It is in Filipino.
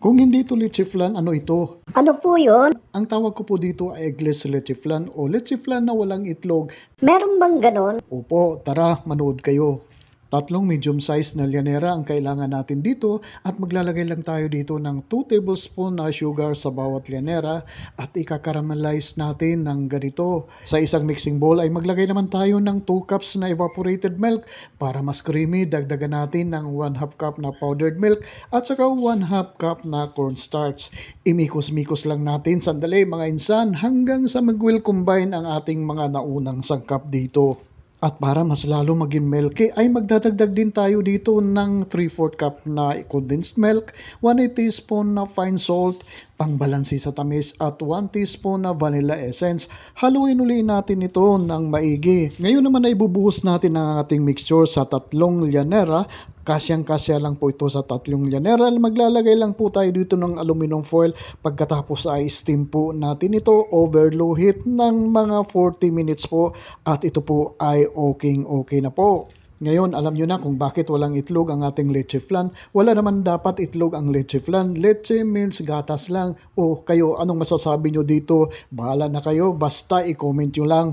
Kung hindi ito leche flan, ano ito? Ano po yun? Ang tawag ko po dito ay eggless leche flan o leche flan na walang itlog. Meron bang ganon? Opo, tara, manood kayo. 3 medium size na llanera ang kailangan natin dito at maglalagay lang tayo dito ng 2 tablespoon na sugar sa bawat llanera at ika-caramelize natin ng ganito. Sa isang mixing bowl ay maglagay naman tayo ng 2 cups na evaporated milk. Para mas creamy, dagdagan natin ng 1/2 cup na powdered milk at saka 1/2 cup na cornstarch. Imikos-mikos lang natin sandali mga insan hanggang sa mag-will combine ang ating mga naunang sangkap dito. At para mas lalo maging milky ay magdadagdag din tayo dito ng 3/4 cup na condensed milk, 1/8 teaspoon na fine salt, pangbalansi sa tamis at 1 teaspoon na vanilla essence. Haluin uli natin ito ng maigi. Ngayon naman ay bubuhos natin ang ating mixture sa 3 llanera. Kasyang-kasya lang po ito sa 3 llanera. Maglalagay lang po tayo dito ng aluminum foil. Pagkatapos ay steam po natin ito over low heat ng mga 40 minutes po at ito po ay okay na po. Ngayon, alam nyo na kung bakit walang itlog ang ating leche flan. Wala naman dapat itlog ang leche flan. Leche means gatas lang. O kayo, anong masasabi nyo dito? Bahala na kayo, basta i-comment nyo lang.